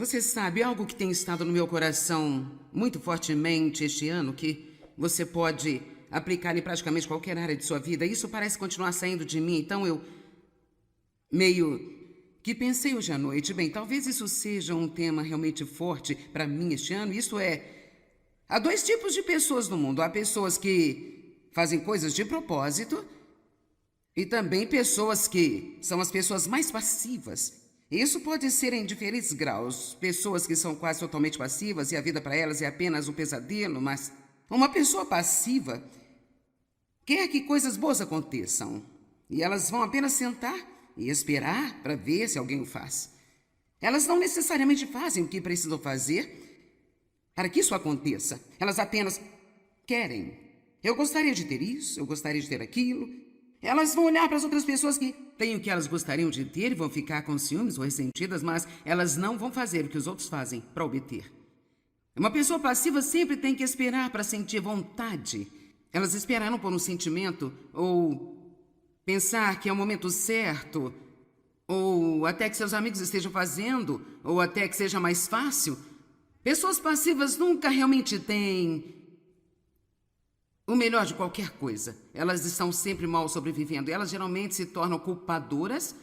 Você sabe, algo que tem estado no meu coração muito fortemente este ano, que você pode aplicar em praticamente qualquer área de sua vida, isso parece continuar saindo de mim, então eu meio que pensei hoje à noite, bem, talvez isso seja um tema realmente forte para mim este ano, isso é, há dois tipos de pessoas no mundo, há pessoas que fazem coisas de propósito e também pessoas que são as pessoas mais passivas. Isso pode ser em diferentes graus. Pessoas que são quase totalmente passivas e a vida para elas é apenas um pesadelo, mas uma pessoa passiva quer que coisas boas aconteçam. E elas vão apenas sentar e esperar para ver se alguém o faz. Elas não necessariamente fazem o que precisam fazer para que isso aconteça. Elas apenas querem. Eu gostaria de ter isso, eu gostaria de ter aquilo. Elas vão olhar para as outras pessoas que têm o que elas gostariam de ter e vão ficar com ciúmes ou ressentidas, mas elas não vão fazer o que os outros fazem para obter. Uma pessoa passiva sempre tem que esperar para sentir vontade. Elas esperaram por um sentimento ou pensar que é o momento certo, ou até que seus amigos estejam fazendo, ou até que seja mais fácil. Pessoas passivas nunca realmente têm o melhor de qualquer coisa. Elas estão sempre mal sobrevivendo. Elas geralmente se tornam culpadoras,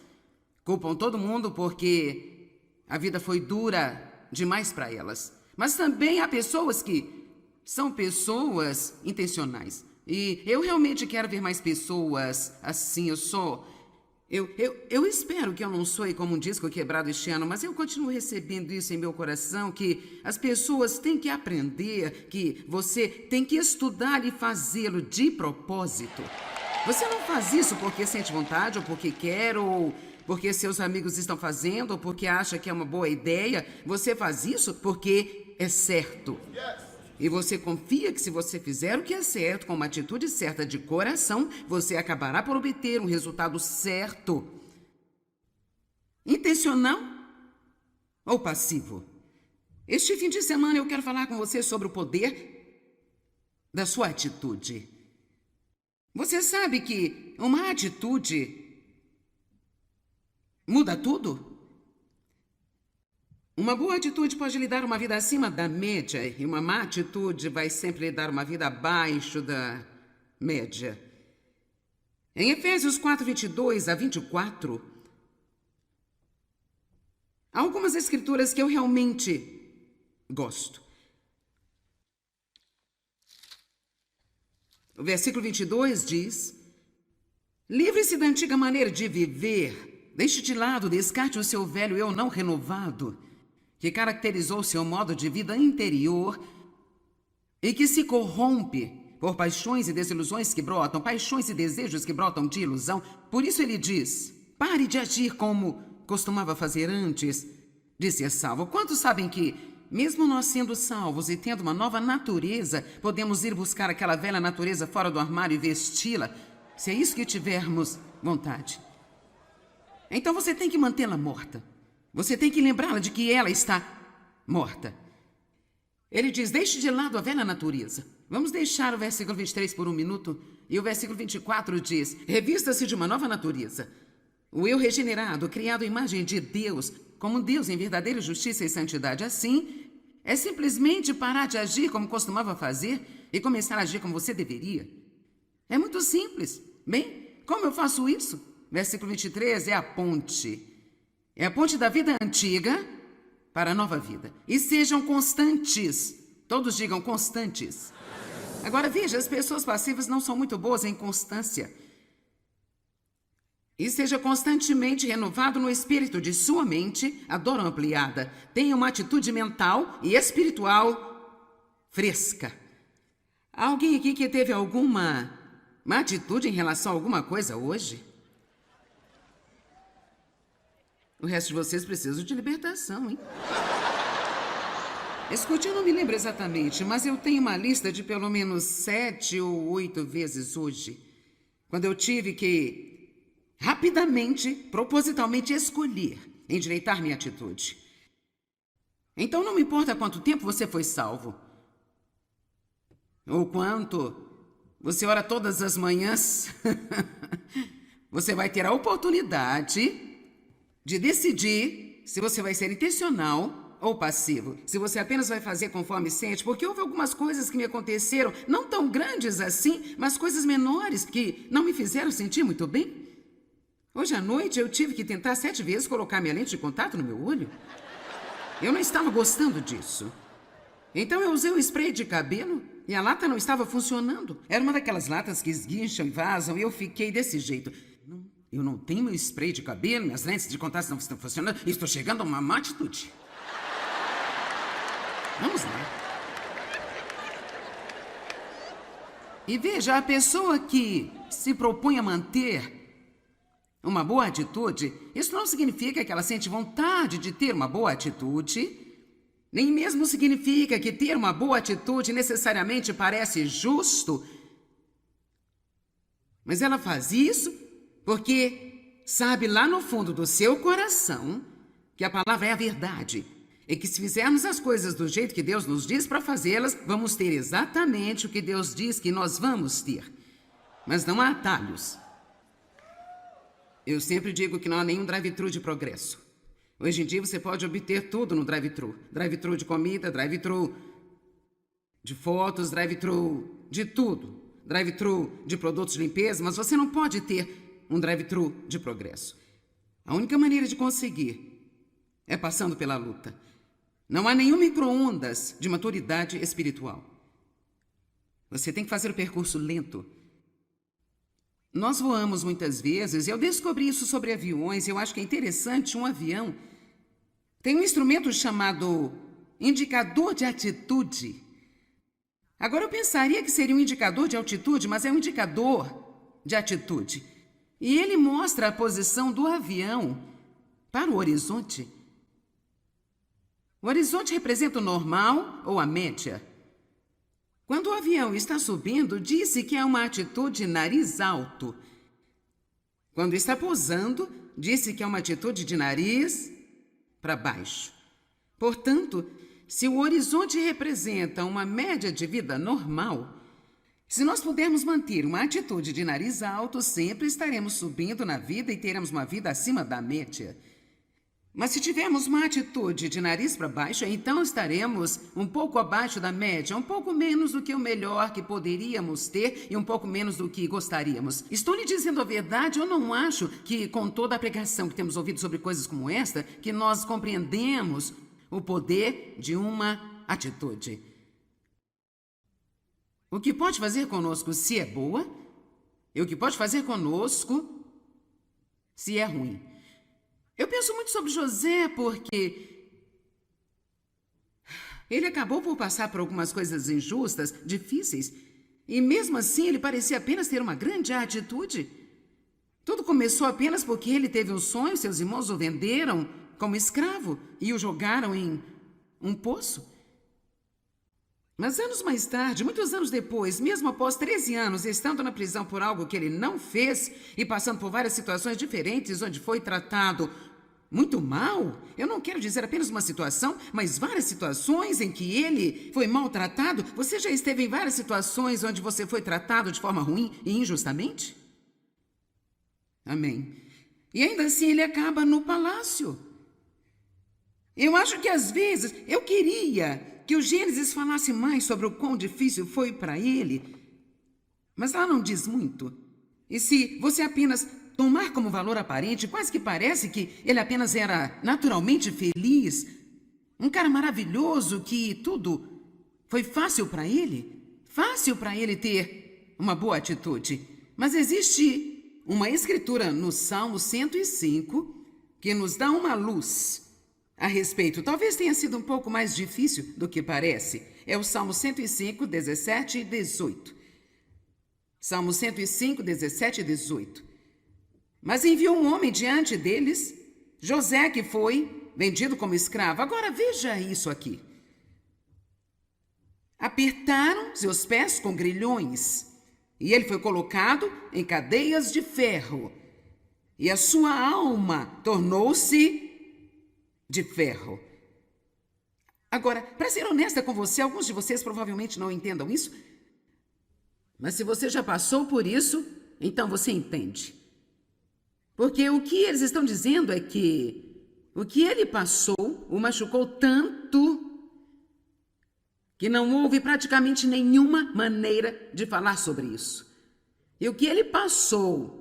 culpam todo mundo porque a vida foi dura demais para elas. Mas também há pessoas que são pessoas intencionais. E eu realmente quero ver mais pessoas assim. Eu espero que eu não soe como um disco quebrado este ano, mas eu continuo recebendo isso em meu coração, que as pessoas têm que aprender, que você tem que estudar e fazê-lo de propósito. Você não faz isso porque sente vontade, ou porque quer, ou porque seus amigos estão fazendo, ou porque acha que é uma boa ideia. Você faz isso porque é certo. E você confia que se você fizer o que é certo, com uma atitude certa de coração, você acabará por obter um resultado certo. Intencional ou passivo? Este fim de semana eu quero falar com você sobre o poder da sua atitude. Você sabe que uma atitude muda tudo? Uma boa atitude pode lhe dar uma vida acima da média e uma má atitude vai sempre lhe dar uma vida abaixo da média. Em Efésios 4, 22 a 24, há algumas escrituras que eu realmente gosto. O versículo 22 diz: livre-se da antiga maneira de viver, deixe de lado, descarte o seu velho eu não renovado, que caracterizou seu modo de vida interior e que se corrompe por paixões e desilusões que brotam, paixões e desejos que brotam de ilusão. Por isso ele diz: pare de agir como costumava fazer antes de ser salvo. Quantos sabem que, mesmo nós sendo salvos e tendo uma nova natureza, podemos ir buscar aquela velha natureza fora do armário e vesti-la, se é isso que tivermos vontade? Então você tem que mantê-la morta. Você tem que lembrá-la de que ela está morta. Ele diz: deixe de lado a velha natureza. Vamos deixar o versículo 23 por um minuto. E o versículo 24 diz: revista-se de uma nova natureza. O eu regenerado, criado à imagem de Deus, como Deus em verdadeira justiça e santidade. Assim, é simplesmente parar de agir como costumava fazer e começar a agir como você deveria. É muito simples. Bem, como eu faço isso? Versículo 23 é a ponte. É a ponte da vida antiga para a nova vida. E sejam constantes. Todos digam constantes. Agora veja, as pessoas passivas não são muito boas em constância. E seja constantemente renovado no espírito de sua mente, adoro ampliada. Tenha uma atitude mental e espiritual fresca. Há alguém aqui que teve alguma má atitude em relação a alguma coisa hoje? O resto de vocês precisam de libertação, hein? Escute, eu não me lembro exatamente, mas eu tenho uma lista de pelo menos 7 ou 8 vezes hoje, quando eu tive que, rapidamente, propositalmente escolher endireitar minha atitude. Então não me importa quanto tempo você foi salvo, ou quanto você ora todas as manhãs, você vai ter a oportunidade de decidir se você vai ser intencional ou passivo. Se você apenas vai fazer conforme sente, porque houve algumas coisas que me aconteceram, não tão grandes assim, mas coisas menores que não me fizeram sentir muito bem. Hoje à noite eu tive que tentar 7 vezes colocar minha lente de contato no meu olho. Eu não estava gostando disso. Então eu usei o spray de cabelo e a lata não estava funcionando. Era uma daquelas latas que esguincham e vazam e eu fiquei desse jeito. Eu não tenho meu spray de cabelo, minhas lentes de contato não estão funcionando e estou chegando a uma má atitude. Vamos lá. E veja, a pessoa que se propõe a manter uma boa atitude, isso não significa que ela sente vontade de ter uma boa atitude, nem mesmo significa que ter uma boa atitude necessariamente parece justo. Mas ela faz isso porque sabe lá no fundo do seu coração que a palavra é a verdade. E que se fizermos as coisas do jeito que Deus nos diz para fazê-las, vamos ter exatamente o que Deus diz que nós vamos ter. Mas não há atalhos. Eu sempre digo que não há nenhum drive-thru de progresso. Hoje em dia você pode obter tudo no drive-thru. Drive-thru de comida, drive-thru de fotos, drive-thru de tudo. Drive-thru de produtos de limpeza, mas você não pode ter um drive-thru de progresso. A única maneira de conseguir é passando pela luta. Não há nenhum micro-ondas de maturidade espiritual. Você tem que fazer o percurso lento. Nós voamos muitas vezes, e eu descobri isso sobre aviões, eu acho que é interessante, um avião tem um instrumento chamado indicador de atitude. Agora eu pensaria que seria um indicador de altitude, mas é um indicador de atitude. E ele mostra a posição do avião para o horizonte. O horizonte representa o normal ou a média. Quando o avião está subindo, disse que é uma atitude nariz alto. Quando está pousando, disse que é uma atitude de nariz para baixo. Portanto, se o horizonte representa uma média de vida normal, se nós pudermos manter uma atitude de nariz alto, sempre estaremos subindo na vida e teremos uma vida acima da média. Mas se tivermos uma atitude de nariz para baixo, então estaremos um pouco abaixo da média, um pouco menos do que o melhor que poderíamos ter e um pouco menos do que gostaríamos. Estou lhe dizendo a verdade, eu não acho que com toda a pregação que temos ouvido sobre coisas como esta, que nós compreendemos o poder de uma atitude. O que pode fazer conosco se é boa e o que pode fazer conosco se é ruim. Eu penso muito sobre José porque ele acabou por passar por algumas coisas injustas, difíceis, e mesmo assim ele parecia apenas ter uma grande atitude. Tudo começou apenas porque ele teve um sonho, seus irmãos o venderam como escravo e o jogaram em um poço. Mas anos mais tarde, muitos anos depois, mesmo após 13 anos, estando na prisão por algo que ele não fez e passando por várias situações diferentes onde foi tratado muito mal, eu não quero dizer apenas uma situação, mas várias situações em que ele foi maltratado. Você já esteve em várias situações onde você foi tratado de forma ruim e injustamente? Amém. E ainda assim ele acaba no palácio. Eu acho que às vezes eu queria que o Gênesis falasse mais sobre o quão difícil foi para ele, mas lá não diz muito. E se você apenas tomar como valor aparente, quase que parece que ele apenas era naturalmente feliz, um cara maravilhoso que tudo foi fácil para ele ter uma boa atitude. Mas existe uma escritura no Salmo 105 que nos dá uma luz a respeito. Talvez tenha sido um pouco mais difícil do que parece. É o Salmo 105, 17 e 18. Salmo 105, 17 e 18. Mas enviou um homem diante deles, José, que foi vendido como escravo. Agora veja isso aqui. Apertaram seus pés com grilhões, e ele foi colocado em cadeias de ferro, e a sua alma tornou-se de ferro. Agora, para ser honesta com você, alguns de vocês provavelmente não entendam isso, mas se você já passou por isso, então você entende. Porque o que eles estão dizendo é que o que ele passou o machucou tanto que não houve praticamente nenhuma maneira de falar sobre isso. E o que ele passou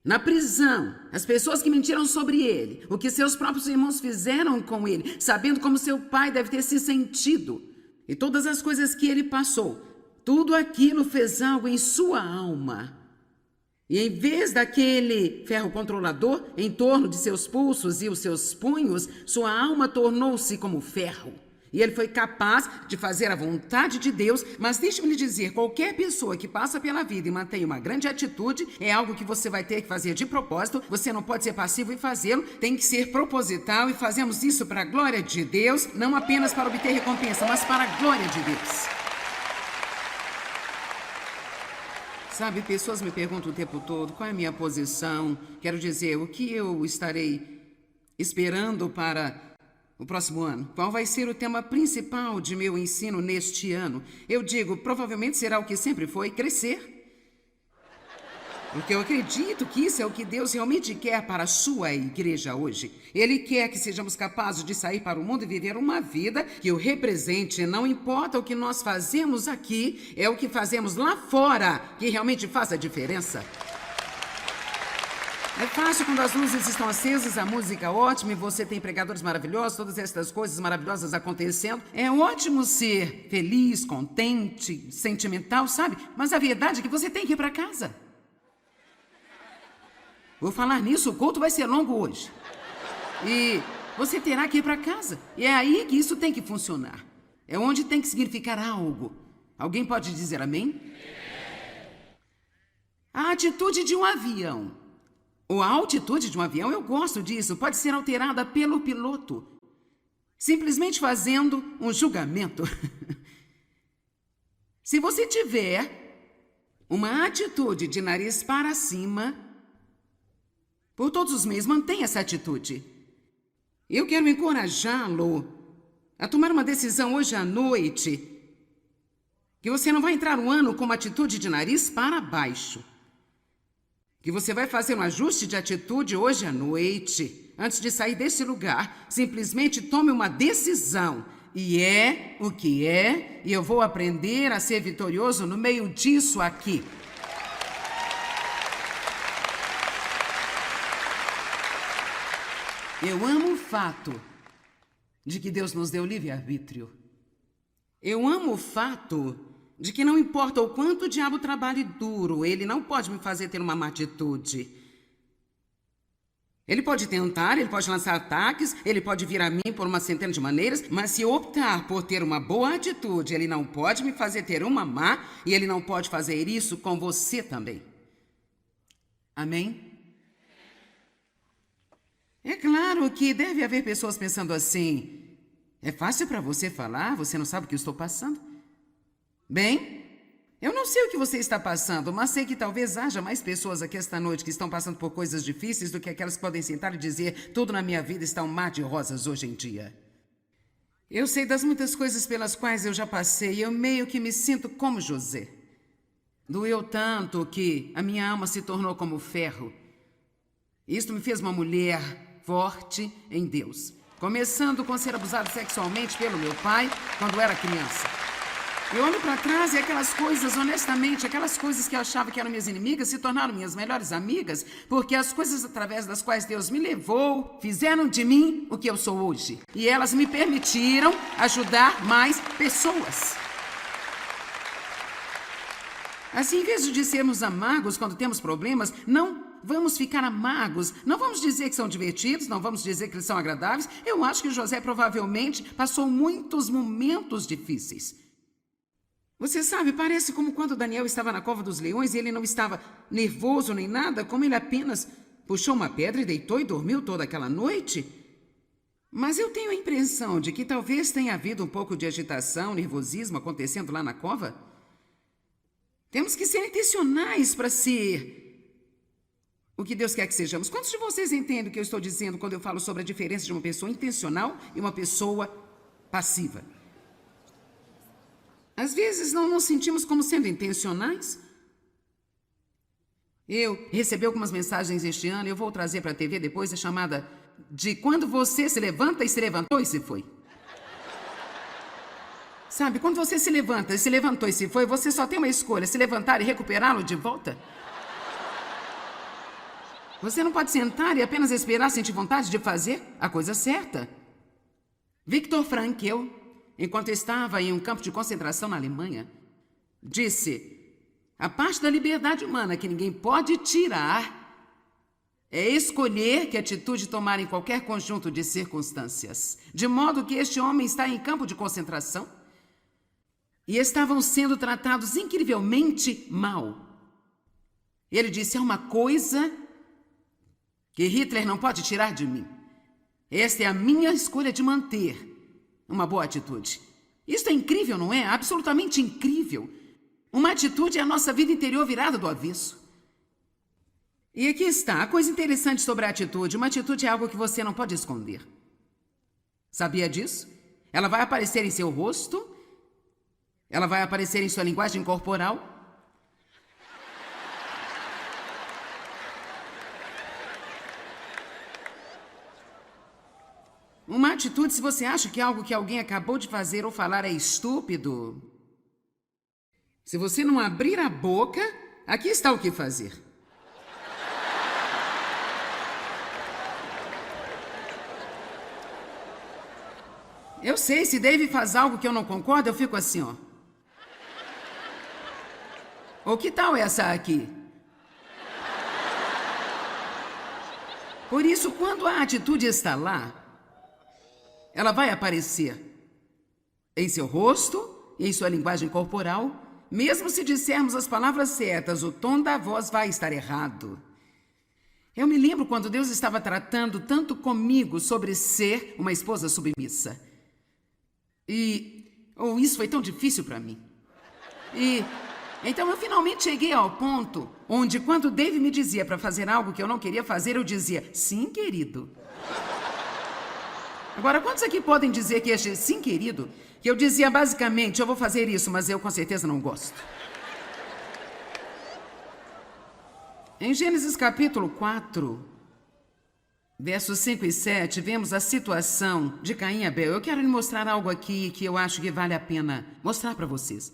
na prisão, as pessoas que mentiram sobre ele, o que seus próprios irmãos fizeram com ele, sabendo como seu pai deve ter se sentido, e todas as coisas que ele passou, tudo aquilo fez algo em sua alma. E em vez daquele ferro controlador em torno de seus pulsos e os seus punhos, sua alma tornou-se como ferro. E ele foi capaz de fazer a vontade de Deus, mas deixe-me lhe dizer, qualquer pessoa que passa pela vida e mantém uma grande atitude, é algo que você vai ter que fazer de propósito, você não pode ser passivo e fazê-lo, tem que ser proposital, e fazemos isso para a glória de Deus, não apenas para obter recompensa, mas para a glória de Deus. Sabe, pessoas me perguntam o tempo todo qual é a minha posição, quero dizer, o que eu estarei esperando para o próximo ano. Qual vai ser o tema principal de meu ensino neste ano? Eu digo, provavelmente será o que sempre foi, crescer. Porque eu acredito que isso é o que Deus realmente quer para a sua igreja hoje. Ele quer que sejamos capazes de sair para o mundo e viver uma vida que o represente. Não importa o que nós fazemos aqui, é o que fazemos lá fora que realmente faz a diferença. É fácil quando as luzes estão acesas, a música é ótima e você tem pregadores maravilhosos, todas essas coisas maravilhosas acontecendo. É ótimo ser feliz, contente, sentimental, sabe? Mas a verdade é que você tem que ir para casa. Vou falar nisso, o culto vai ser longo hoje. E você terá que ir para casa. E é aí que isso tem que funcionar. É onde tem que significar algo. Alguém pode dizer amém? A atitude de um avião. Ou a altitude de um avião, eu gosto disso, pode ser alterada pelo piloto, simplesmente fazendo um julgamento. Se você tiver uma atitude de nariz para cima, por todos os meios, mantenha essa atitude. Eu quero encorajá-lo a tomar uma decisão hoje à noite, que você não vai entrar no ano com uma atitude de nariz para baixo. Que você vai fazer um ajuste de atitude hoje à noite, antes de sair desse lugar. Simplesmente tome uma decisão. E é o que é, e eu vou aprender a ser vitorioso no meio disso aqui. Eu amo o fato de que Deus nos deu livre-arbítrio. Eu amo o fato de que não importa o quanto o diabo trabalhe duro, ele não pode me fazer ter uma má atitude. Ele pode tentar, ele pode lançar ataques, ele pode vir a mim por uma centena de maneiras, mas se optar por ter uma boa atitude, ele não pode me fazer ter uma má, e ele não pode fazer isso com você também. Amém? É claro que deve haver pessoas pensando assim, é fácil para você falar, você não sabe o que eu estou passando? Bem, eu não sei o que você está passando, mas sei que talvez haja mais pessoas aqui esta noite que estão passando por coisas difíceis do que aquelas que podem sentar e dizer tudo na minha vida está um mar de rosas hoje em dia. Eu sei das muitas coisas pelas quais eu já passei e eu meio que me sinto como José. Doeu tanto que a minha alma se tornou como ferro. Isto me fez uma mulher forte em Deus, começando com ser abusado sexualmente pelo meu pai quando era criança. Eu olho para trás e aquelas coisas, honestamente, aquelas coisas que eu achava que eram minhas inimigas se tornaram minhas melhores amigas, porque as coisas através das quais Deus me levou fizeram de mim o que eu sou hoje. E elas me permitiram ajudar mais pessoas. Assim, em vez de sermos amargos quando temos problemas, não vamos ficar amargos. Não vamos dizer que são divertidos, não vamos dizer que eles são agradáveis. Eu acho que José provavelmente passou muitos momentos difíceis. Você sabe, parece como quando Daniel estava na cova dos leões e ele não estava nervoso nem nada, como ele apenas puxou uma pedra e deitou e dormiu toda aquela noite. Mas eu tenho a impressão de que talvez tenha havido um pouco de agitação, nervosismo acontecendo lá na cova. Temos que ser intencionais para ser o que Deus quer que sejamos. Quantos de vocês entendem o que eu estou dizendo quando eu falo sobre a diferença de uma pessoa intencional e uma pessoa passiva? Às vezes não nos sentimos como sendo intencionais. Eu recebi algumas mensagens este ano, eu vou trazer para a TV depois, é chamada de quando você se levanta e se levantou e se foi. Sabe, quando você se levanta e se levantou e se foi, você só tem uma escolha, se levantar e recuperá-lo de volta. Você não pode sentar e apenas esperar sentir vontade de fazer a coisa certa. Viktor Frankl, enquanto estava em um campo de concentração na Alemanha, disse: a parte da liberdade humana que ninguém pode tirar é escolher que atitude tomar em qualquer conjunto de circunstâncias. De modo que este homem está em campo de concentração e estavam sendo tratados incrivelmente mal. Ele disse: há uma coisa que Hitler não pode tirar de mim. Esta é a minha escolha de manter uma boa atitude. Isso é incrível, não é? Absolutamente incrível. Uma atitude é a nossa vida interior virada do avesso. E aqui está a coisa interessante sobre a atitude. Uma atitude é algo que você não pode esconder. Sabia disso? Ela vai aparecer em seu rosto, ela vai aparecer em sua linguagem corporal. Uma atitude, se você acha que algo que alguém acabou de fazer ou falar é estúpido, se você não abrir a boca, aqui está o que fazer. Eu sei, se Dave faz algo que eu não concordo, eu fico assim, ó. Ou que tal essa aqui? Por isso, quando a atitude está lá, ela vai aparecer em seu rosto, em sua linguagem corporal. Mesmo se dissermos as palavras certas, o tom da voz vai estar errado. Eu me lembro quando Deus estava tratando tanto comigo sobre ser uma esposa submissa. Isso foi tão difícil para mim. Então eu finalmente cheguei ao ponto onde, quando Dave me dizia para fazer algo que eu não queria fazer, eu dizia: sim, querido. Agora, quantos aqui podem dizer que este sim, querido, que eu dizia basicamente: eu vou fazer isso, mas eu com certeza não gosto? Em Gênesis capítulo 4, versos 5 e 7, vemos a situação de Caim e Abel. Eu quero lhe mostrar algo aqui que eu acho que vale a pena mostrar para vocês.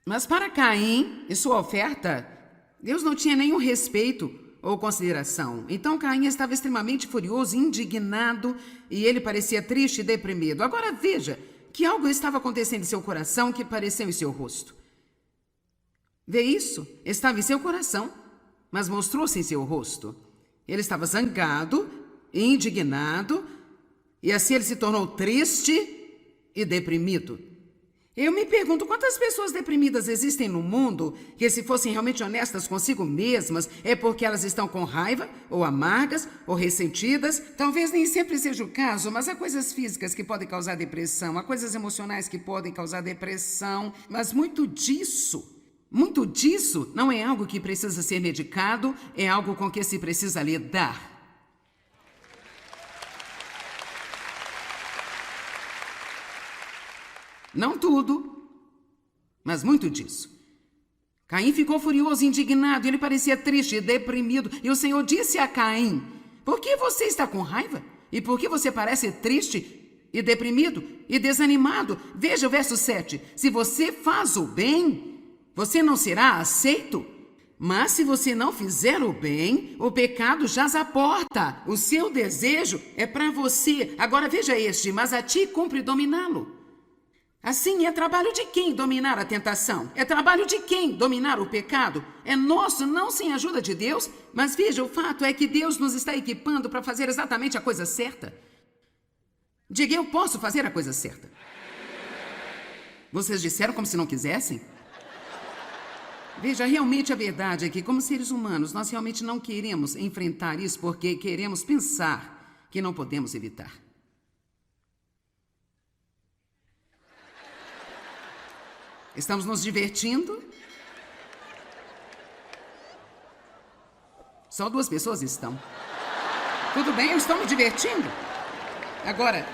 Mas para Caim e sua oferta, Deus não tinha nenhum respeito ou consideração. Então Caim estava extremamente furioso, indignado, e ele parecia triste e deprimido. Agora veja que algo estava acontecendo em seu coração que apareceu em seu rosto. Vê isso? Estava em seu coração, mas mostrou-se em seu rosto. Ele estava zangado, indignado, e assim ele se tornou triste e deprimido. Eu me pergunto quantas pessoas deprimidas existem no mundo que, se fossem realmente honestas consigo mesmas, é porque elas estão com raiva, ou amargas, ou ressentidas. Talvez nem sempre seja o caso, mas há coisas físicas que podem causar depressão, há coisas emocionais que podem causar depressão, mas muito disso não é algo que precisa ser medicado, é algo com que se precisa lidar. Não tudo, mas muito disso. Caim ficou furioso, indignado, ele parecia triste e deprimido. E o Senhor disse a Caim: por que você está com raiva? E por que você parece triste e deprimido e desanimado? Veja o verso 7. Se você faz o bem, você não será aceito. Mas se você não fizer o bem, o pecado jaz à porta. O seu desejo é para você. Agora veja este: mas a ti cumpre dominá-lo. Assim, é trabalho de quem dominar a tentação? É trabalho de quem dominar o pecado? É nosso, não sem a ajuda de Deus? Mas veja, o fato é que Deus nos está equipando para fazer exatamente a coisa certa. Diga: eu posso fazer a coisa certa. Vocês disseram como se não quisessem? Veja, realmente a verdade é que, como seres humanos, nós realmente não queremos enfrentar isso porque queremos pensar que não podemos evitar. Estamos nos divertindo? Só 2 pessoas estão. Tudo bem, eu estou me divertindo. Agora,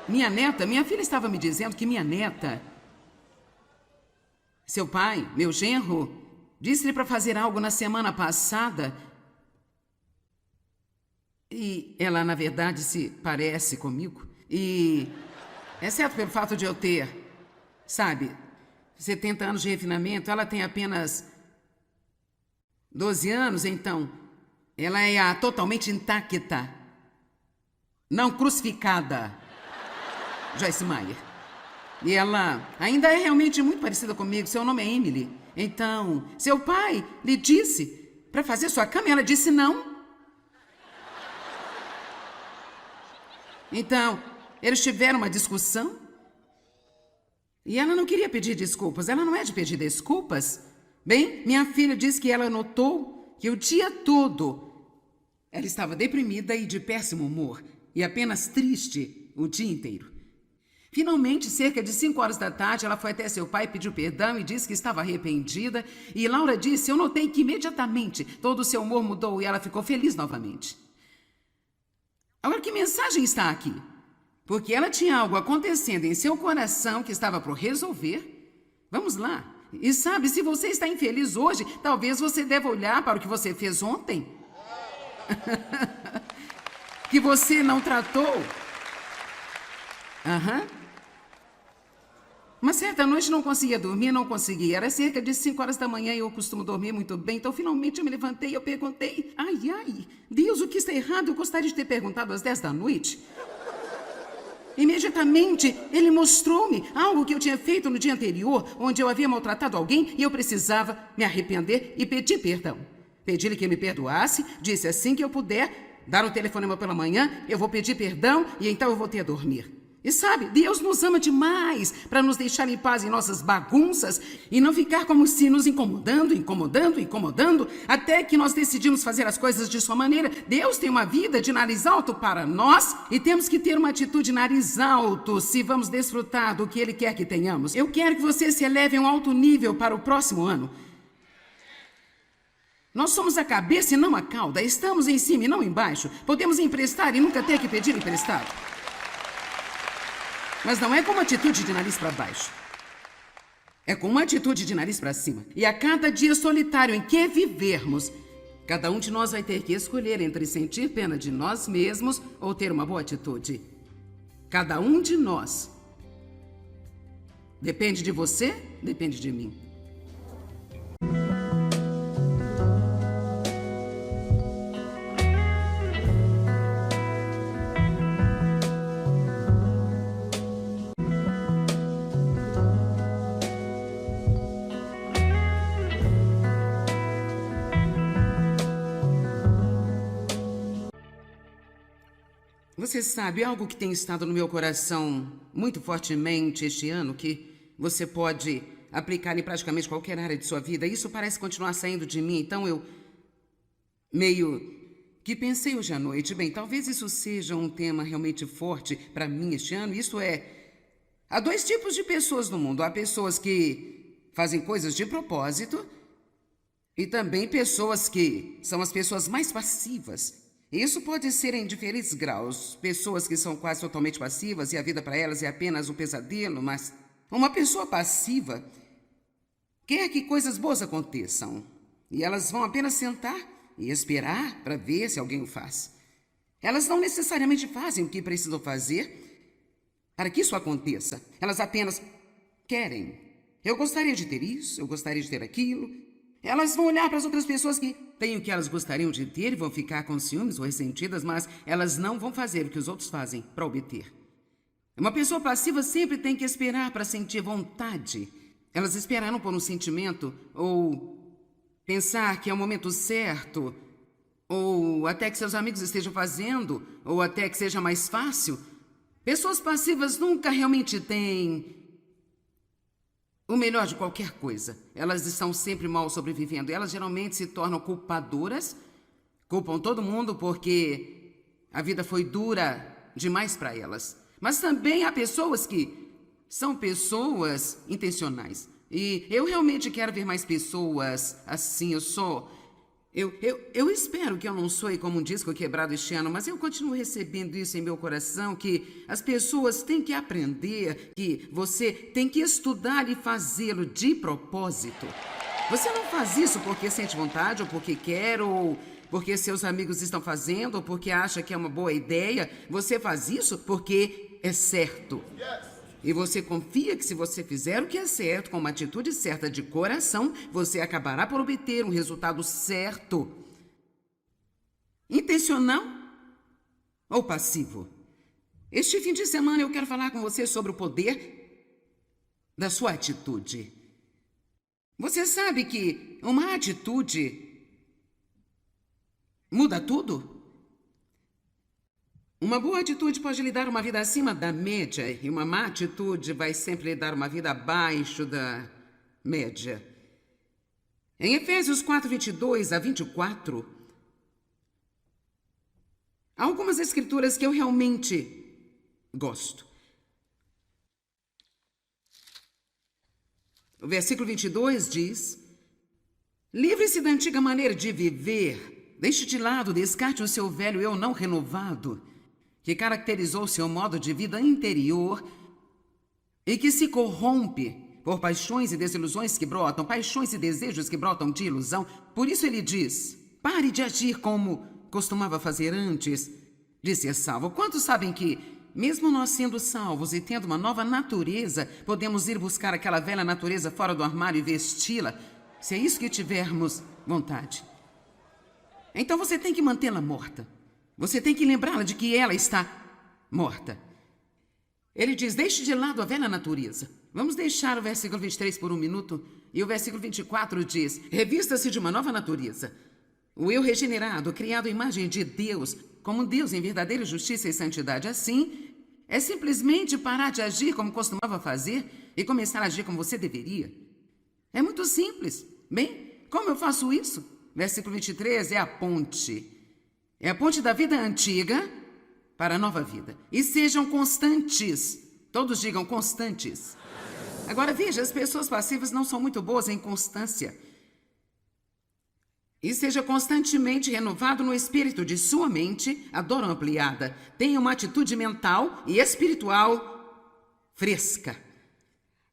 minha filha estava me dizendo que minha neta, seu pai, meu genro, Disse-lhe para fazer algo na semana passada. E ela, na verdade, se parece comigo. E, exceto pelo fato de eu ter, sabe, 70 anos de refinamento, ela tem apenas 12 anos, então ela é a totalmente intacta, não crucificada Joyce Meyer. E ela ainda é realmente muito parecida comigo. Seu nome é Emily. Então, seu pai lhe disse para fazer sua cama e ela disse não. Então, eles tiveram uma discussão e ela não queria pedir desculpas. Ela não é de pedir desculpas. Bem, minha filha disse que ela notou que o dia todo ela estava deprimida e de péssimo humor e apenas triste o dia inteiro. Finalmente, cerca de 5 horas da tarde, ela foi até seu pai, pediu perdão e disse que estava arrependida. E Laura disse, eu notei que imediatamente todo o seu humor mudou e ela ficou feliz novamente. Agora, que mensagem está aqui? Porque ela tinha algo acontecendo em seu coração que estava por resolver. Vamos lá. E sabe, se você está infeliz hoje, talvez você deva olhar para o que você fez ontem. Que você não tratou. Uma certa noite não conseguia dormir, não conseguia. Era cerca de 5 horas da manhã e eu costumo dormir muito bem. Então, finalmente, eu me levantei e eu perguntei, ai, Deus, o que está errado? Eu gostaria de ter perguntado às 10 da noite. Imediatamente, ele mostrou-me algo que eu tinha feito no dia anterior, onde eu havia maltratado alguém e eu precisava me arrepender e pedir perdão. Pedi-lhe que me perdoasse, disse assim que eu puder dar um telefonema pela manhã, eu vou pedir perdão e então eu voltei a dormir. E sabe, Deus nos ama demais para nos deixar em paz em nossas bagunças e não ficar como se nos incomodando, até que nós decidimos fazer as coisas de sua maneira. Deus tem uma vida de nariz alto para nós e temos que ter uma atitude de nariz alto se vamos desfrutar do que Ele quer que tenhamos. Eu quero que você se eleve a um alto nível para o próximo ano. Nós somos a cabeça e não a cauda. Estamos em cima e não embaixo. Podemos emprestar e nunca ter que pedir emprestado. Mas não é com uma atitude de nariz para baixo. É com uma atitude de nariz para cima. E a cada dia solitário em que vivermos, cada um de nós vai ter que escolher entre sentir pena de nós mesmos ou ter uma boa atitude. Cada um de nós. Depende de você, depende de mim. Você sabe, algo que tem estado no meu coração muito fortemente este ano, que você pode aplicar em praticamente qualquer área de sua vida, isso parece continuar saindo de mim, então eu meio que pensei hoje à noite, bem, talvez isso seja um tema realmente forte para mim este ano, isso é, há 2 tipos de pessoas no mundo, há pessoas que fazem coisas de propósito e também pessoas que são as pessoas mais passivas. Isso pode ser em diferentes graus. Pessoas que são quase totalmente passivas e a vida para elas é apenas um pesadelo, mas uma pessoa passiva quer que coisas boas aconteçam. E elas vão apenas sentar e esperar para ver se alguém o faz. Elas não necessariamente fazem o que precisam fazer para que isso aconteça. Elas apenas querem. Eu gostaria de ter isso, eu gostaria de ter aquilo. Elas vão olhar para as outras pessoas que têm o que elas gostariam de ter e vão ficar com ciúmes ou ressentidas, mas elas não vão fazer o que os outros fazem para obter. Uma pessoa passiva sempre tem que esperar para sentir vontade. Elas esperaram por um sentimento ou pensar que é o momento certo, ou até que seus amigos estejam fazendo, ou até que seja mais fácil. Pessoas passivas nunca realmente têm o melhor de qualquer coisa. Elas estão sempre mal sobrevivendo. Elas geralmente se tornam culpadoras, culpam todo mundo porque a vida foi dura demais para elas. Mas também há pessoas que são pessoas intencionais. E eu realmente quero ver mais pessoas assim. Eu espero que eu não soe como um disco quebrado este ano, mas eu continuo recebendo isso em meu coração, que as pessoas têm que aprender, que você tem que estudar e fazê-lo de propósito. Você não faz isso porque sente vontade, ou porque quer, ou porque seus amigos estão fazendo, ou porque acha que é uma boa ideia. Você faz isso porque é certo. E você confia que se você fizer o que é certo, com uma atitude certa de coração, você acabará por obter um resultado certo. Intencional ou passivo? Este fim de semana eu quero falar com você sobre o poder da sua atitude. Você sabe que uma atitude muda tudo? Uma boa atitude pode lhe dar uma vida acima da média e uma má atitude vai sempre lhe dar uma vida abaixo da média. Em Efésios 4, 22 a 24, há algumas escrituras que eu realmente gosto. O versículo 22 diz: livre-se da antiga maneira de viver, deixe de lado, descarte o seu velho eu não renovado, que caracterizou seu modo de vida interior e que se corrompe por paixões e desilusões que brotam, paixões e desejos que brotam de ilusão. Por isso ele diz: pare de agir como costumava fazer antes de ser salvo. Quantos sabem que, mesmo nós sendo salvos e tendo uma nova natureza, podemos ir buscar aquela velha natureza fora do armário e vesti-la, se é isso que tivermos vontade? Então você tem que mantê-la morta. Você tem que lembrá-la de que ela está morta. Ele diz: deixe de lado a velha natureza. Vamos deixar o versículo 23 por um minuto. E o versículo 24 diz: revista-se de uma nova natureza. O eu regenerado, criado à imagem de Deus, como Deus em verdadeira justiça e santidade. Assim, é simplesmente parar de agir como costumava fazer e começar a agir como você deveria. É muito simples. Bem, como eu faço isso? Versículo 23 é a ponte. É a ponte da vida antiga para a nova vida. E sejam constantes. Todos digam constantes. Agora veja, as pessoas passivas não são muito boas em constância. E seja constantemente renovado no espírito de sua mente, adoro ampliada. Tenha uma atitude mental e espiritual fresca.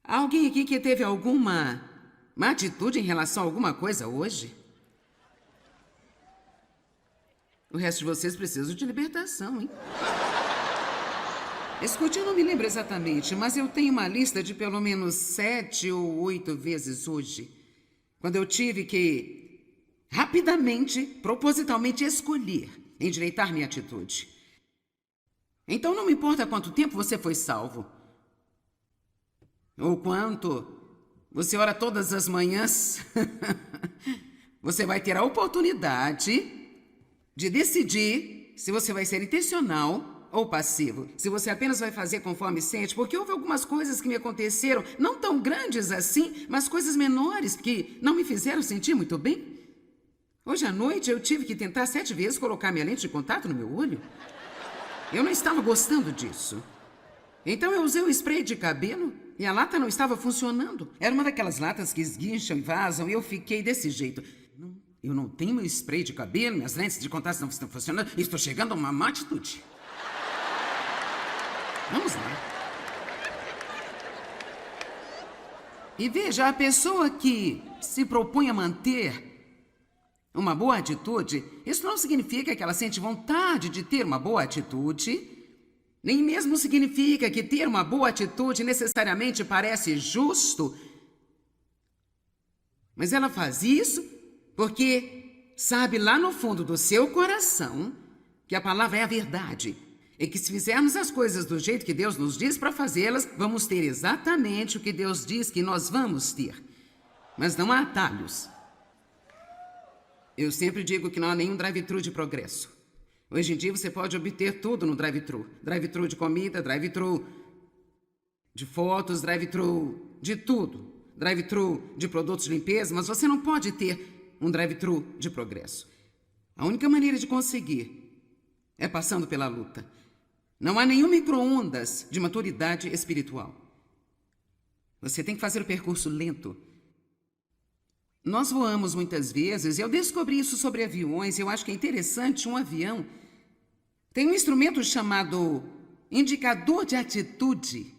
Há alguém aqui que teve alguma má atitude em relação a alguma coisa hoje? O resto de vocês precisam de libertação, hein? Escute, eu não me lembro exatamente, mas eu tenho uma lista de pelo menos 7 ou 8 vezes hoje, quando eu tive que rapidamente, propositalmente escolher endireitar minha atitude. Então não me importa quanto tempo você foi salvo, ou quanto você ora todas as manhãs, você vai ter a oportunidade de decidir se você vai ser intencional ou passivo, se você apenas vai fazer conforme sente, porque houve algumas coisas que me aconteceram, não tão grandes assim, mas coisas menores que não me fizeram sentir muito bem. Hoje à noite eu tive que tentar 7 vezes colocar minha lente de contato no meu olho. Eu não estava gostando disso. Então eu usei o spray de cabelo e a lata não estava funcionando. Era uma daquelas latas que esguincham e vazam e eu fiquei desse jeito. Eu não tenho meu spray de cabelo, minhas lentes de contato não estão funcionando e estou chegando a uma má atitude. Vamos lá. E veja, a pessoa que se propõe a manter uma boa atitude, isso não significa que ela sente vontade de ter uma boa atitude, nem mesmo significa que ter uma boa atitude necessariamente parece justo. Mas ela faz isso porque sabe lá no fundo do seu coração que a palavra é a verdade. E que se fizermos as coisas do jeito que Deus nos diz para fazê-las, vamos ter exatamente o que Deus diz que nós vamos ter. Mas não há atalhos. Eu sempre digo que não há nenhum drive-thru de progresso. Hoje em dia você pode obter tudo no drive-thru. Drive-thru de comida, drive-thru de fotos, drive-thru de tudo. Drive-thru de produtos de limpeza, mas você não pode ter um drive-thru de progresso. A única maneira de conseguir é passando pela luta. Não há nenhum micro-ondas de maturidade espiritual. Você tem que fazer o percurso lento. Nós voamos muitas vezes, e eu descobri isso sobre aviões, eu acho que é interessante. Um avião tem um instrumento chamado indicador de altitude.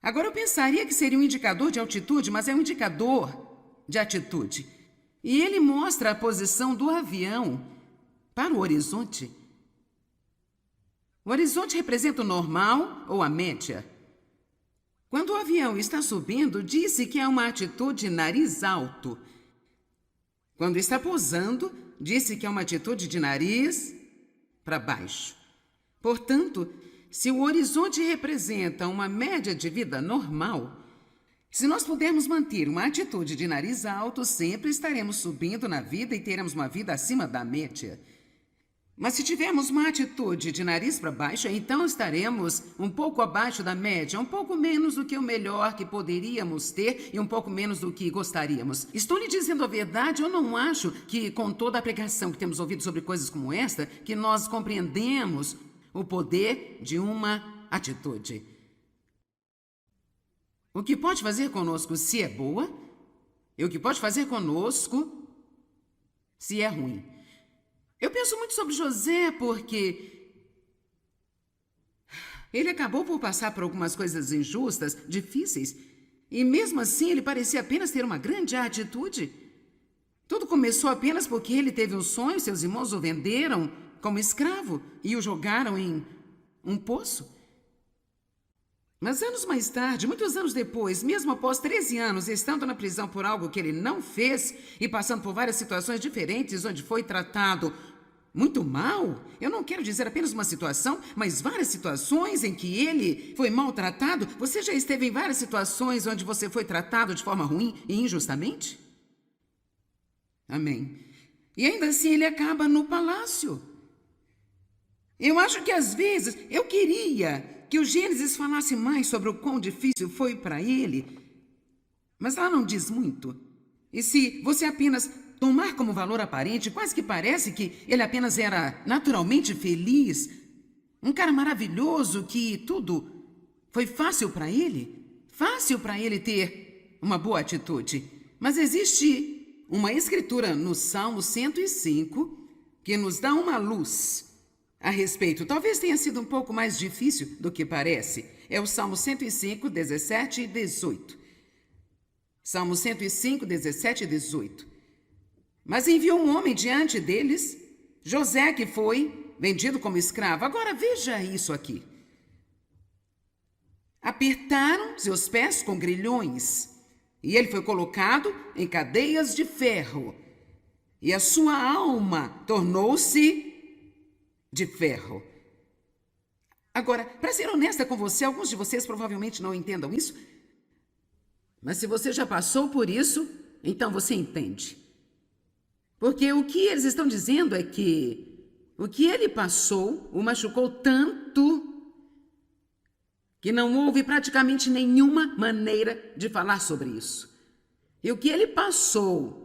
Agora eu pensaria que seria um indicador de altitude, mas é um indicador de atitude. E ele mostra a posição do avião para o horizonte. O horizonte representa o normal ou a média. Quando o avião está subindo, disse que é uma atitude nariz alto. Quando está pousando, disse que é uma atitude de nariz para baixo. Portanto, se o horizonte representa uma média de vida normal, se nós pudermos manter uma atitude de nariz alto, sempre estaremos subindo na vida e teremos uma vida acima da média. Mas se tivermos uma atitude de nariz para baixo, então estaremos um pouco abaixo da média, um pouco menos do que o melhor que poderíamos ter e um pouco menos do que gostaríamos. Estou lhe dizendo a verdade, eu não acho que com toda a pregação que temos ouvido sobre coisas como esta, que nós compreendemos o poder de uma atitude. O que pode fazer conosco se é boa e o que pode fazer conosco se é ruim. Eu penso muito sobre José porque ele acabou por passar por algumas coisas injustas, difíceis, e mesmo assim ele parecia apenas ter uma grande atitude. Tudo começou apenas porque ele teve um sonho, seus irmãos o venderam como escravo e o jogaram em um poço. Mas anos mais tarde, muitos anos depois, mesmo após 13 anos, estando na prisão por algo que ele não fez e passando por várias situações diferentes onde foi tratado muito mal, eu não quero dizer apenas uma situação, mas várias situações em que ele foi maltratado. Você já esteve em várias situações onde você foi tratado de forma ruim e injustamente? Amém. E ainda assim ele acaba no palácio. Eu acho que às vezes eu queria que o Gênesis falasse mais sobre o quão difícil foi para ele, mas lá não diz muito. E se você apenas tomar como valor aparente, quase que parece que ele apenas era naturalmente feliz, um cara maravilhoso que tudo foi fácil para ele ter uma boa atitude. Mas existe uma escritura no Salmo 105 que nos dá uma luz a respeito. Talvez tenha sido um pouco mais difícil do que parece. É o Salmo 105, 17 e 18. Salmo 105, 17 e 18. Mas enviou um homem diante deles, José, que foi vendido como escravo. Agora veja isso aqui. Apertaram seus pés com grilhões, e ele foi colocado em cadeias de ferro, e a sua alma tornou-se de ferro. Agora, para ser honesta com você, alguns de vocês provavelmente não entendam isso, mas se você já passou por isso, então você entende. Porque o que eles estão dizendo é que o que ele passou o machucou tanto que não houve praticamente nenhuma maneira de falar sobre isso. E o que ele passou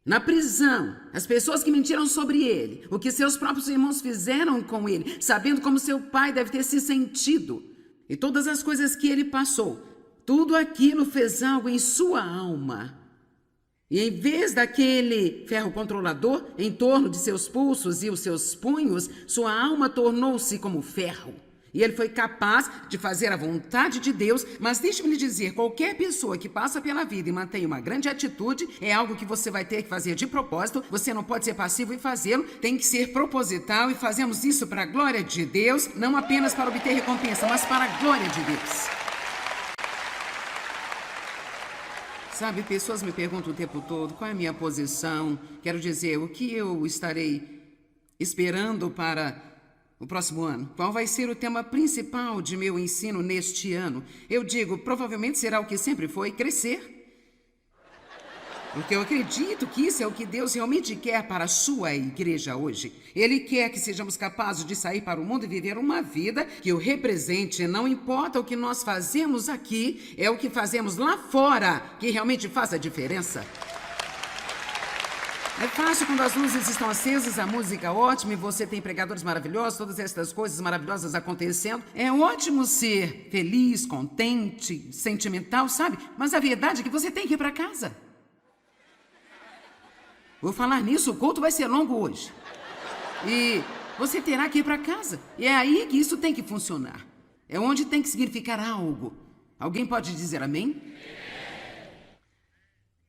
na prisão, as pessoas que mentiram sobre ele, o que seus próprios irmãos fizeram com ele, sabendo como seu pai deve ter se sentido, e todas as coisas que ele passou, tudo aquilo fez algo em sua alma. E em vez daquele ferro controlador em torno de seus pulsos e os seus punhos, sua alma tornou-se como ferro. E ele foi capaz de fazer a vontade de Deus, mas deixe-me lhe dizer, qualquer pessoa que passa pela vida e mantém uma grande atitude, é algo que você vai ter que fazer de propósito, você não pode ser passivo e fazê-lo, tem que ser proposital, e fazemos isso para a glória de Deus, não apenas para obter recompensa, mas para a glória de Deus. Sabe, pessoas me perguntam o tempo todo qual é a minha posição, quero dizer, o que eu estarei esperando para o próximo ano? Qual vai ser o tema principal de meu ensino neste ano? Eu digo, provavelmente será o que sempre foi, crescer. Porque eu acredito que isso é o que Deus realmente quer para a sua igreja hoje. Ele quer que sejamos capazes de sair para o mundo e viver uma vida que o represente. Não importa o que nós fazemos aqui, é o que fazemos lá fora que realmente faz a diferença. É fácil quando as luzes estão acesas, a música é ótima e você tem pregadores maravilhosos, todas essas coisas maravilhosas acontecendo. É ótimo ser feliz, contente, sentimental, sabe? Mas a verdade é que você tem que ir para casa. Vou falar nisso, o culto vai ser longo hoje. E você terá que ir para casa. E é aí que isso tem que funcionar. É onde tem que significar algo. Alguém pode dizer amém?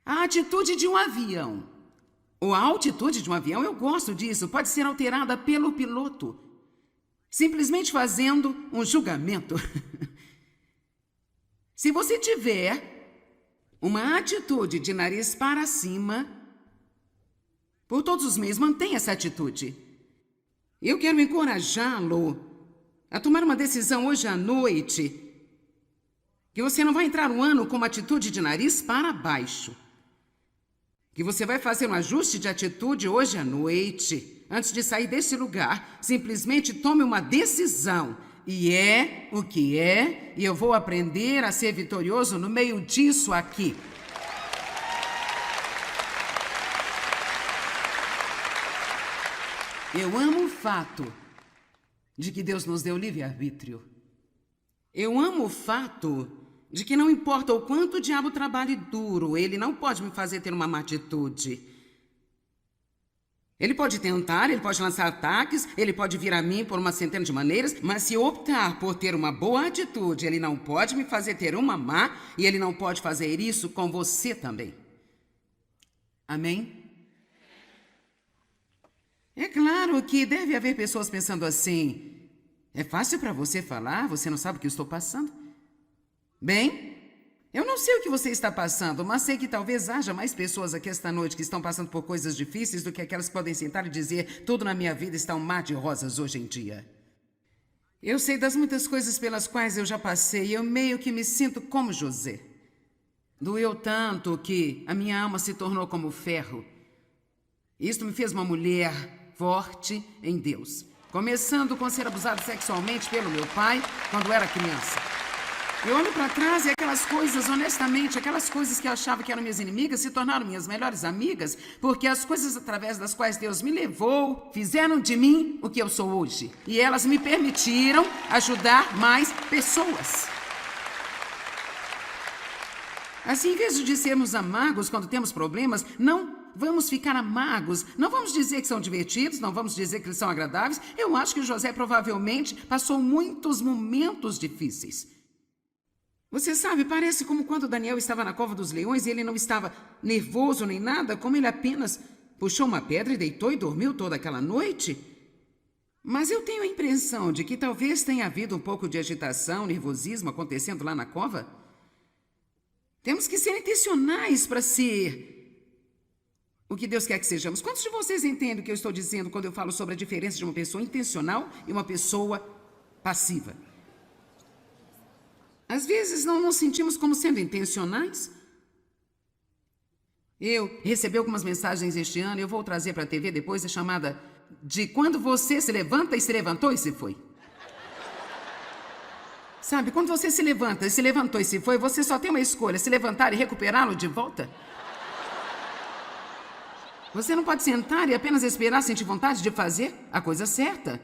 A atitude de um avião, ou a altitude de um avião, eu gosto disso, pode ser alterada pelo piloto, simplesmente fazendo um julgamento. Se você tiver uma atitude de nariz para cima, por todos os meios, mantenha essa atitude. Eu quero encorajá-lo a tomar uma decisão hoje à noite, que você não vai entrar no ano com uma atitude de nariz para baixo. Que você vai fazer um ajuste de atitude hoje à noite. Antes de sair desse lugar, simplesmente tome uma decisão. E é o que é, e eu vou aprender a ser vitorioso no meio disso aqui. Eu amo o fato de que Deus nos deu livre-arbítrio. Eu amo o fato de que não importa o quanto o diabo trabalhe duro, ele não pode me fazer ter uma má atitude. Ele pode tentar, ele pode lançar ataques, ele pode vir a mim por uma centena de maneiras, mas se optar por ter uma boa atitude, ele não pode me fazer ter uma má, e ele não pode fazer isso com você também. Amém? É claro que deve haver pessoas pensando assim: é fácil para você falar, você não sabe o que eu estou passando? Bem, eu não sei o que você está passando, mas sei que talvez haja mais pessoas aqui esta noite que estão passando por coisas difíceis do que aquelas que podem sentar e dizer: tudo na minha vida está um mar de rosas hoje em dia. Eu sei das muitas coisas pelas quais eu já passei e eu meio que me sinto como José. Doeu tanto que a minha alma se tornou como ferro. Isto me fez uma mulher forte em Deus, começando com ser abusado sexualmente pelo meu pai quando era criança. Eu olho para trás e aquelas coisas, honestamente, aquelas coisas que eu achava que eram minhas inimigas se tornaram minhas melhores amigas, porque as coisas através das quais Deus me levou fizeram de mim o que eu sou hoje. E elas me permitiram ajudar mais pessoas. Assim, em vez de sermos amargos quando temos problemas, não vamos ficar amargos. Não vamos dizer que são divertidos, não vamos dizer que eles são agradáveis. Eu acho que José provavelmente passou muitos momentos difíceis. Você sabe, parece como quando Daniel estava na cova dos leões e ele não estava nervoso nem nada, como ele apenas puxou uma pedra e deitou e dormiu toda aquela noite. Mas eu tenho a impressão de que talvez tenha havido um pouco de agitação, nervosismo acontecendo lá na cova. Temos que ser intencionais para ser o que Deus quer que sejamos. Quantos de vocês entendem o que eu estou dizendo quando eu falo sobre a diferença de uma pessoa intencional e uma pessoa passiva? Às vezes não nos sentimos como sendo intencionais. Eu recebi algumas mensagens este ano, eu vou trazer para a TV depois, a chamada de quando você se levanta e se levantou e se foi. Sabe, quando você se levanta e se levantou e se foi, você só tem uma escolha, se levantar e recuperá-lo de volta. Você não pode sentar e apenas esperar sentir vontade de fazer a coisa certa.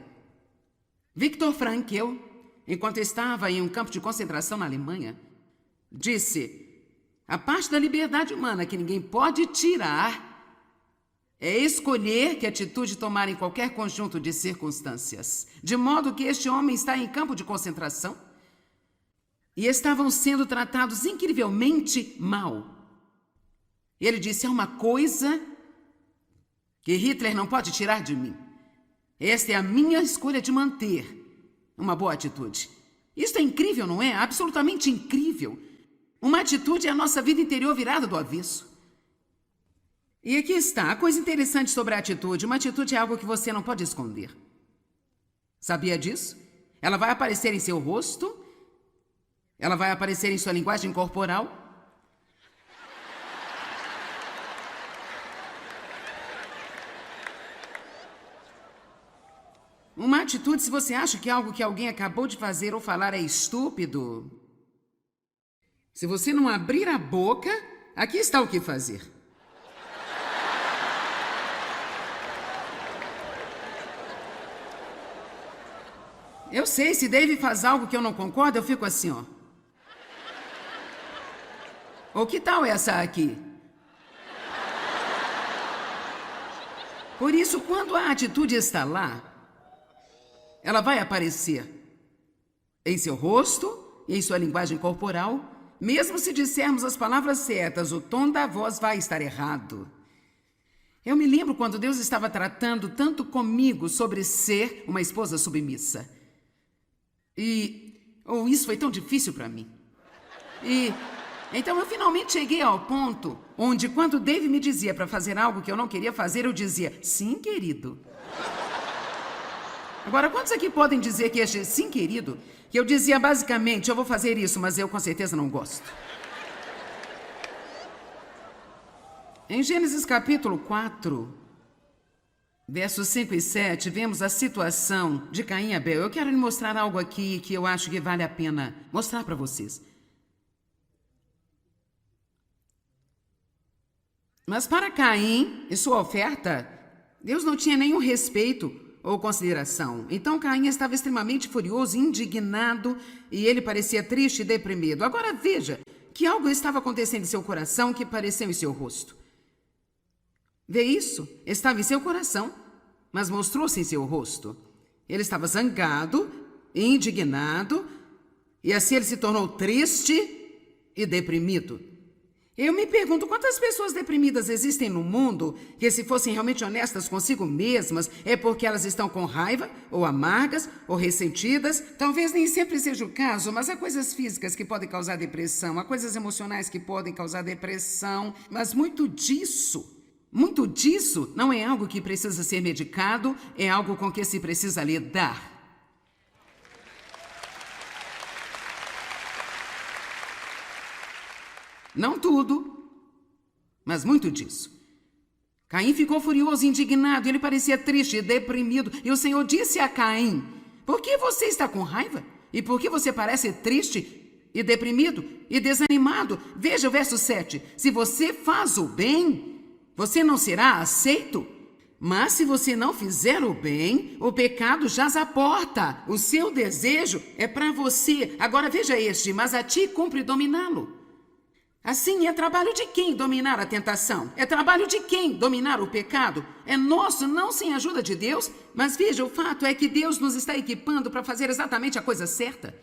Viktor Frankl, enquanto estava em um campo de concentração na Alemanha, disse: a parte da liberdade humana que ninguém pode tirar é escolher que atitude tomar em qualquer conjunto de circunstâncias. De modo que este homem está em campo de concentração e estavam sendo tratados incrivelmente mal. Ele disse: há uma coisa que Hitler não pode tirar de mim. Esta é a minha escolha de manter uma boa atitude. Isso é incrível, não é? Absolutamente incrível. Uma atitude é a nossa vida interior virada do avesso. E aqui está a coisa interessante sobre a atitude. Uma atitude é algo que você não pode esconder. Sabia disso? Ela vai aparecer em seu rosto, ela vai aparecer em sua linguagem corporal. Uma atitude, se você acha que algo que alguém acabou de fazer ou falar é estúpido, se você não abrir a boca, aqui está o que fazer. Eu sei, se Dave faz algo que eu não concordo, eu fico assim, ó. Ou que tal essa aqui? Por isso, quando a atitude está lá, ela vai aparecer em seu rosto e em sua linguagem corporal, Mesmo se dissermos as palavras certas, o tom da voz vai estar errado. Eu me lembro quando Deus estava tratando tanto comigo sobre ser uma esposa submissa. Isso foi tão difícil para mim. Então eu finalmente cheguei ao ponto onde, quando Dave me dizia para fazer algo que eu não queria fazer, eu dizia, sim, querido. Agora, quantos aqui podem dizer que este sim, querido, que eu dizia basicamente, eu vou fazer isso, mas eu com certeza não gosto? Em Gênesis capítulo 4, versos 5 e 7, vemos a situação de Caim e Abel. Eu quero lhe mostrar algo aqui que eu acho que vale a pena mostrar para vocês. Mas para Caim e sua oferta, Deus não tinha nenhum respeito ou consideração. Então Caim estava extremamente furioso, indignado, e ele parecia triste e deprimido. Agora veja que algo estava acontecendo em seu coração que apareceu em seu rosto. Vê isso? Estava em seu coração, mas mostrou-se em seu rosto. Ele estava zangado, indignado, e assim ele se tornou triste e deprimido. Eu me pergunto quantas pessoas deprimidas existem no mundo que, se fossem realmente honestas consigo mesmas, é porque elas estão com raiva, ou amargas, ou ressentidas. Talvez nem sempre seja o caso, mas há coisas físicas que podem causar depressão, há coisas emocionais que podem causar depressão, mas muito disso não é algo que precisa ser medicado, é algo com que se precisa lidar. Não tudo, mas muito disso. Caim ficou furioso, indignado, ele parecia triste e deprimido. E o Senhor disse a Caim, por que você está com raiva? E por que você parece triste e deprimido e desanimado? Veja o verso 7. Se você faz o bem, você não será aceito. Mas se você não fizer o bem, o pecado jaz à porta. O seu desejo é para você. Agora veja mas a ti cumpre dominá-lo. Assim, é trabalho de quem dominar a tentação? É trabalho de quem dominar o pecado? É nosso, não sem a ajuda de Deus? Mas veja, o fato é que Deus nos está equipando para fazer exatamente a coisa certa.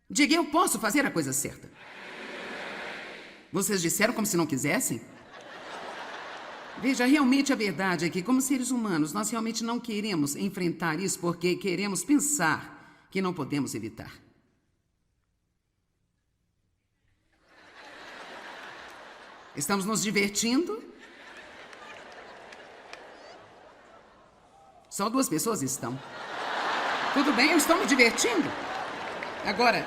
Diga, eu posso fazer a coisa certa. Vocês disseram como se não quisessem? Veja, realmente a verdade é que, como seres humanos, nós realmente não queremos enfrentar isso porque queremos pensar que não podemos evitar. Estamos nos divertindo? Só 2 pessoas estão. Tudo bem, eu estou me divertindo. Agora,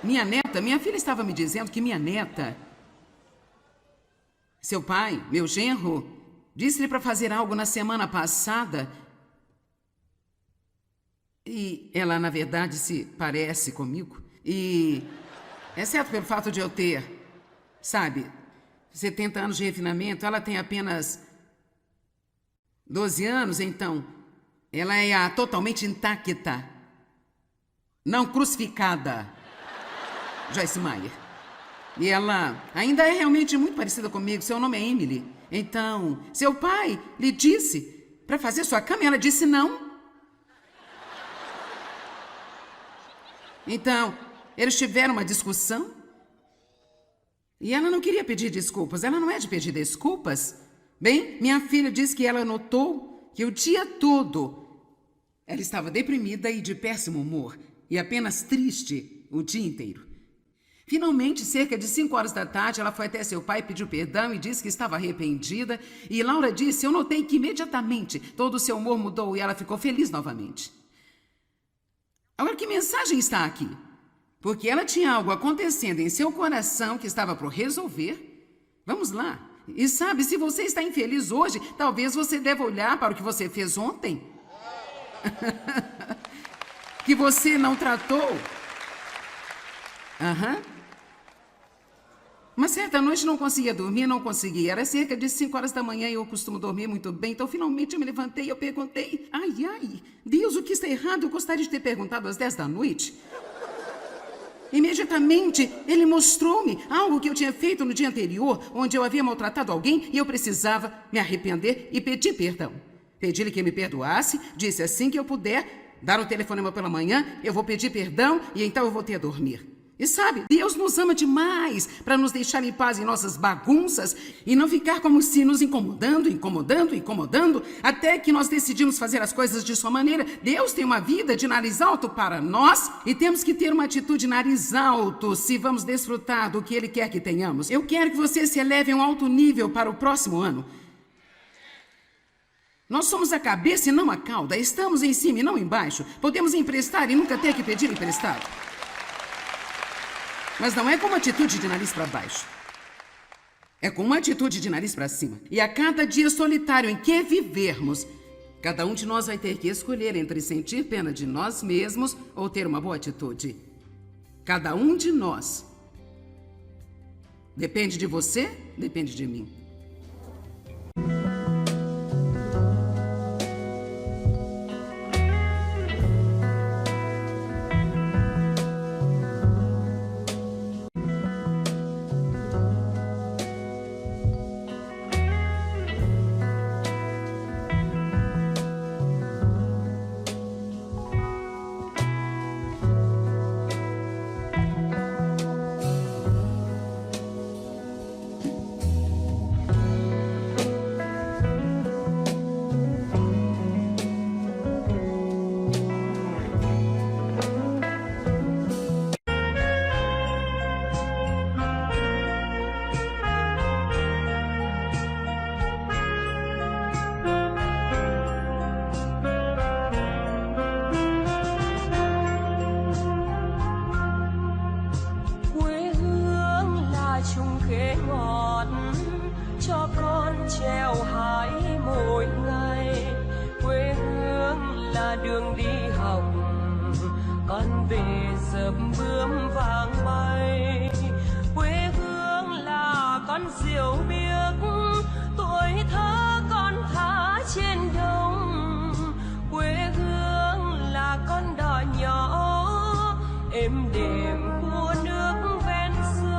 minha filha estava me dizendo que minha neta, seu pai, meu genro, disse-lhe para fazer algo na semana passada. E ela, na verdade, se parece comigo. E, exceto pelo fato de eu ter, 70 anos de refinamento, ela tem apenas 12 anos, então ela é a totalmente intacta, não crucificada, Joyce Meyer. E ela ainda é realmente muito parecida comigo, seu nome é Emily. Então, seu pai lhe disse para fazer sua cama e ela disse não. Então, eles tiveram uma discussão. E ela não queria pedir desculpas, ela não é de pedir desculpas. Bem, minha filha disse que ela notou que o dia todo ela estava deprimida e de péssimo humor, e apenas triste o dia inteiro. Finalmente, cerca de 5 horas da tarde, ela foi até seu pai, pediu perdão e disse que estava arrependida. E Laura disse, eu notei que imediatamente todo o seu humor mudou e ela ficou feliz novamente. Agora, que mensagem está aqui? Porque ela tinha algo acontecendo em seu coração que estava por resolver. Vamos lá. E sabe, se você está infeliz hoje, talvez você deva olhar para o que você fez ontem. Que você não tratou. Uma certa noite não conseguia dormir, não conseguia. Era cerca de 5 horas da manhã e eu costumo dormir muito bem. Então, finalmente, eu me levantei e eu perguntei, Deus, o que está errado? Eu gostaria de ter perguntado às 10 da noite. Imediatamente, ele mostrou-me algo que eu tinha feito no dia anterior, onde eu havia maltratado alguém e eu precisava me arrepender e pedir perdão. Pedi-lhe que me perdoasse, disse assim que eu puder dar o telefonema pela manhã, eu vou pedir perdão e então eu voltei a dormir. E sabe, Deus nos ama demais para nos deixar em paz em nossas bagunças e não ficar como se nos incomodando, até que nós decidimos fazer as coisas de sua maneira. Deus tem uma vida de nariz alto para nós e temos que ter uma atitude nariz alto se vamos desfrutar do que Ele quer que tenhamos. Eu quero que você se eleve a um alto nível para o próximo ano. Nós somos a cabeça e não a cauda. Estamos em cima e não embaixo. Podemos emprestar e nunca ter que pedir emprestado. Mas não é com uma atitude de nariz para baixo. É com uma atitude de nariz para cima. E a cada dia solitário em que vivermos, cada um de nós vai ter que escolher entre sentir pena de nós mesmos ou ter uma boa atitude. Cada um de nós. Depende de você, depende de mim. Cho con trèo hái mỗi ngày, quê hương là đường đi học, con về dập bướm vàng bay. Quê hương là con diều biếc, tuổi thơ con thả trên đồng. Quê hương là con đò nhỏ êm đềm của nước ven sông.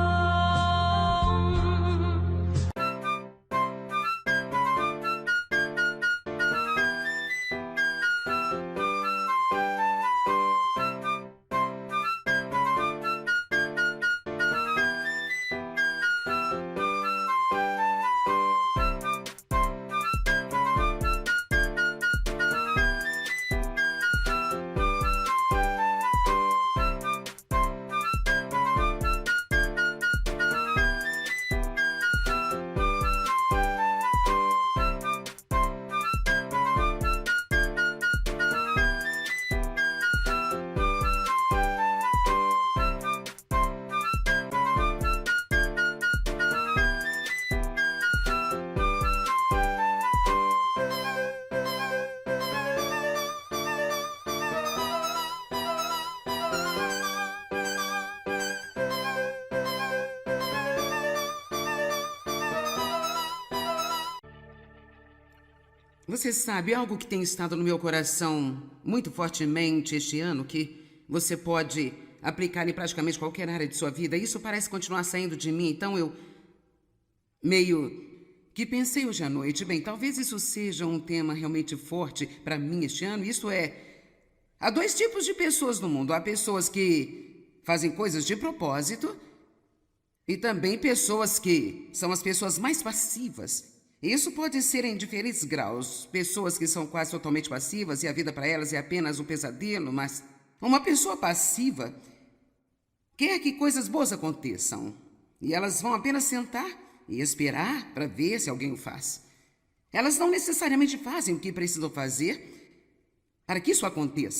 Você sabe, algo que tem estado no meu coração muito fortemente este ano, que você pode aplicar em praticamente qualquer área de sua vida. Isso parece continuar saindo de mim, então eu meio que pensei hoje à noite, bem, talvez isso seja um tema realmente forte para mim este ano. Isso é, há dois tipos de pessoas no mundo. Há pessoas que fazem coisas de propósito e também pessoas que são as pessoas mais passivas. Isso pode ser em diferentes graus. Pessoas que são quase totalmente passivas e a vida para elas é apenas um pesadelo, mas uma pessoa passiva quer que coisas boas aconteçam e elas vão apenas sentar e esperar para ver se alguém o faz. Elas não necessariamente fazem o que precisam fazer para que isso aconteça.